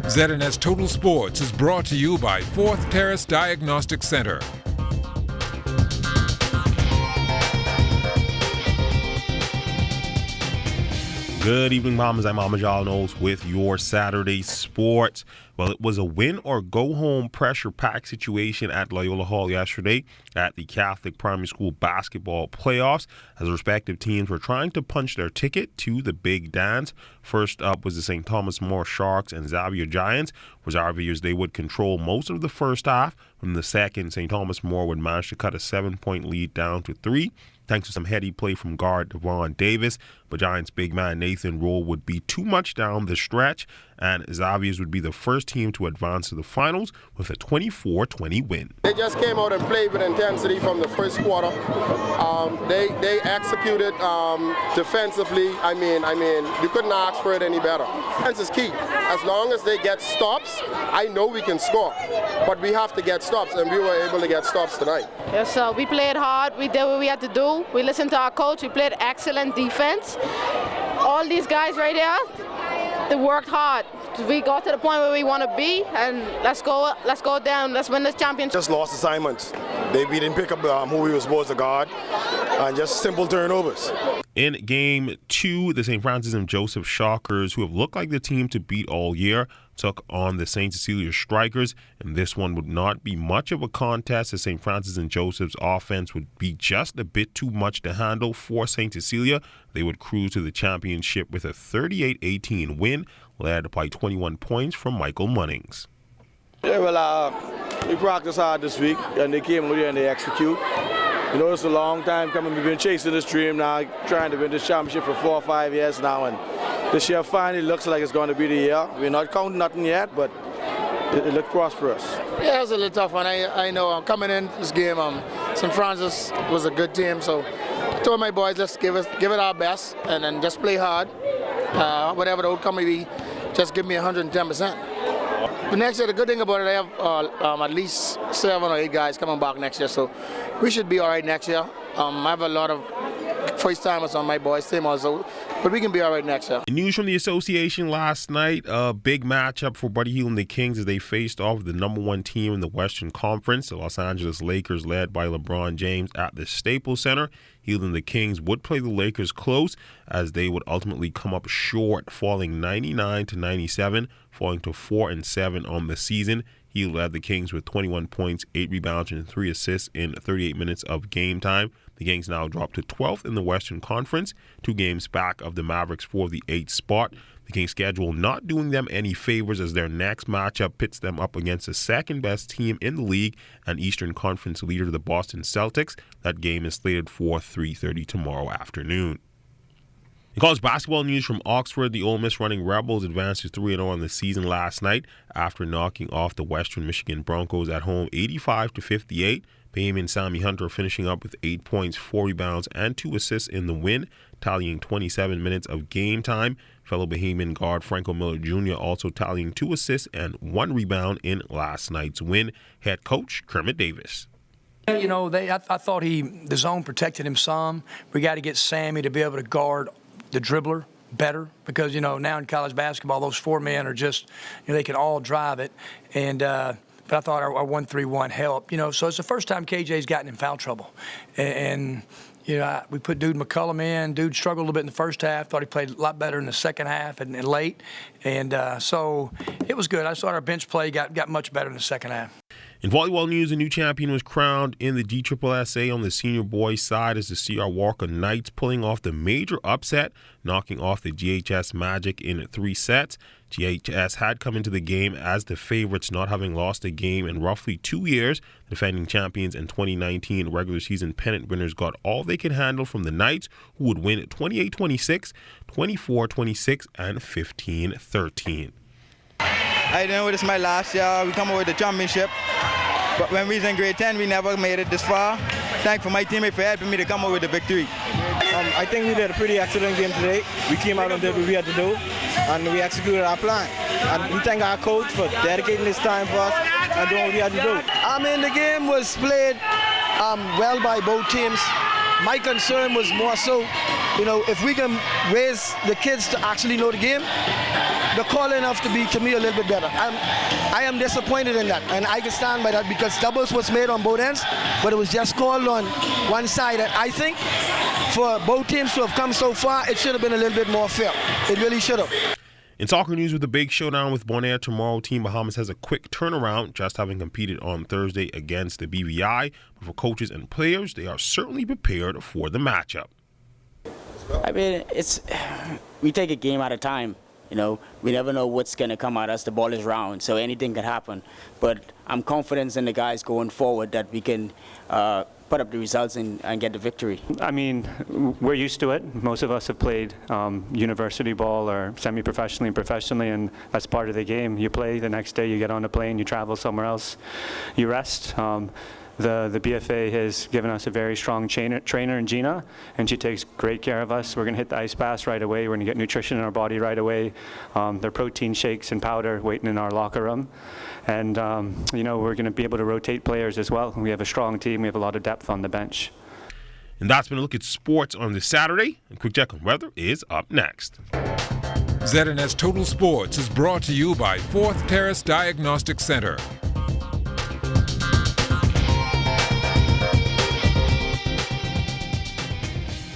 ZNS Total Sports is brought to you by 4th Terrace Diagnostic Center. Good evening, Mamas. I'm Mama Jal Knowles with your Saturday sports. Well, it was a win-or-go-home pressure-packed situation at Loyola Hall yesterday at the Catholic Primary School basketball playoffs as the respective teams were trying to punch their ticket to the big dance. First up was the St. Thomas More Sharks and Xavier Giants, where Xavier's they would control most of the first half. From the second, St. Thomas More would manage to cut a 7-point lead down to 3. Thanks to some heady play from guard Devon Davis, but Giants big man Nathan Rowe would be too much down the stretch, and Xavier's would be the first team to advance to the finals with a 24-20 win. They just came out and played with intensity from the first quarter. They executed defensively. I mean, you couldn't ask for it any better. Defense is key. As long as they get stops, I know we can score, but we have to get stops, and we were able to get stops tonight. Yes, we played hard. We did what we had to do. We listened to our coach. We played excellent defense. All these guys right here, they worked hard. We got to the point where we want to be, and let's go down. Let's win this championship. Just lost assignments. We didn't pick up who we were supposed to guard, and just simple turnovers. In Game 2, the St. Francis and Joseph Shockers, who have looked like the team to beat all year, took on the St. Cecilia Strikers, and this one would not be much of a contest as St. Francis and Joseph's offense would be just a bit too much to handle for St. Cecilia. They would cruise to the championship with a 38-18 win, led by 21 points from Michael Munnings. Yeah, well, we practiced hard this week, and they came over here and they execute. You know, it's a long time coming. We've been chasing this dream now, trying to win this championship for 4 or 5 years now, and this year finally looks like it's going to be the year. We're not counting nothing yet, but it looks prosperous. Yeah, it was a little tough one. I know coming in this game, St. Francis was a good team, so I told my boys, let's give it our best and then just play hard. Whatever the outcome may be, just give me 110%. But next year, the good thing about it, I have at least 7 or 8 guys coming back next year, so we should be all right next year. I have a lot of first-timers on my boys' team also, but we can be all right next year. News from the association last night, a big matchup for Buddy Hield and the Kings as they faced off the number 1 team in the Western Conference, the Los Angeles Lakers, led by LeBron James at the Staples Center. Hield and the Kings would play the Lakers close as they would ultimately come up short, falling 99-97, falling to 4-7 on the season. He led the Kings with 21 points, 8 rebounds, and 3 assists in 38 minutes of game time. The Kings now drop to 12th in the Western Conference, 2 games back of the Mavericks for the 8th spot. The Kings' schedule not doing them any favors as their next matchup pits them up against the second-best team in the league and Eastern Conference leader, the Boston Celtics. That game is slated for 3:30 tomorrow afternoon. In college basketball news from Oxford, the Ole Miss Running Rebels advanced to 3-0 on the season last night after knocking off the Western Michigan Broncos at home 85-58. Bahamian Sammy Hunter finishing up with 8 points, 4 rebounds, and 2 assists in the win, tallying 27 minutes of game time. Fellow Bahamian guard Franco Miller Jr. also tallying 2 assists and 1 rebound in last night's win. Head coach Kermit Davis. You know, I thought the zone protected him some. We got to get Sammy to be able to guard the dribbler better because, you know, now in college basketball, those 4 men are just, you know, they can all drive it. And but I thought our 1-3-1 helped. You know, so it's the first time KJ's gotten in foul trouble. And you know, we put Dude McCullum in. Dude struggled a little bit in the first half. Thought he played a lot better in the second half and late. And so it was good. I thought our bench play got much better in the second half. In volleyball news, a new champion was crowned in the DSSA on the senior boys side as the C.R. Walker Knights pulling off the major upset, knocking off the GHS Magic in 3 sets. GHS had come into the game as the favorites, not having lost a game in roughly 2 years. The defending champions and 2019 regular season pennant winners got all they could handle from the Knights, who would win 28-26, 24-26, and 15-13. I know it is my last year. We come over with the championship. But when we was in grade 10, we never made it this far. Thank for my teammate for helping me to come over with the victory. I think we did a pretty excellent game today. We came out and did what we had to do, and we executed our plan. And we thank our coach for dedicating this time for us and doing what we had to do. I mean, the game was played well by both teams. My concern was more so, you know, if we can raise the kids to actually know the game, the calling have to be, to me, a little bit better. I am disappointed in that, and I can stand by that because doubles was made on both ends, but it was just called on one side. And I think for both teams to have come so far, it should have been a little bit more fair. It really should have. In soccer news, with the big showdown with Bonaire tomorrow, Team Bahamas has a quick turnaround, just having competed on Thursday against the BVI. But for coaches and players, they are certainly prepared for the matchup. I mean, we take a game at a time. You know, we never know what's going to come at us. The ball is round, so anything can happen. But I'm confident in the guys going forward that we can put up the results and get the victory. I mean, we're used to it. Most of us have played university ball or semi-professionally and professionally, and that's part of the game. You play, the next day you get on a plane, you travel somewhere else, you rest. The BFA has given us a very strong trainer in Gina, and she takes great care of us. We're going to hit the ice baths right away. We're going to get nutrition in our body right away. Their protein shakes and powder waiting in our locker room. And, you know, we're going to be able to rotate players as well. We have a strong team. We have a lot of depth on the bench. And that's been a look at sports on this Saturday. A quick check on weather is up next. ZNS Total Sports is brought to you by 4th Terrace Diagnostic Center.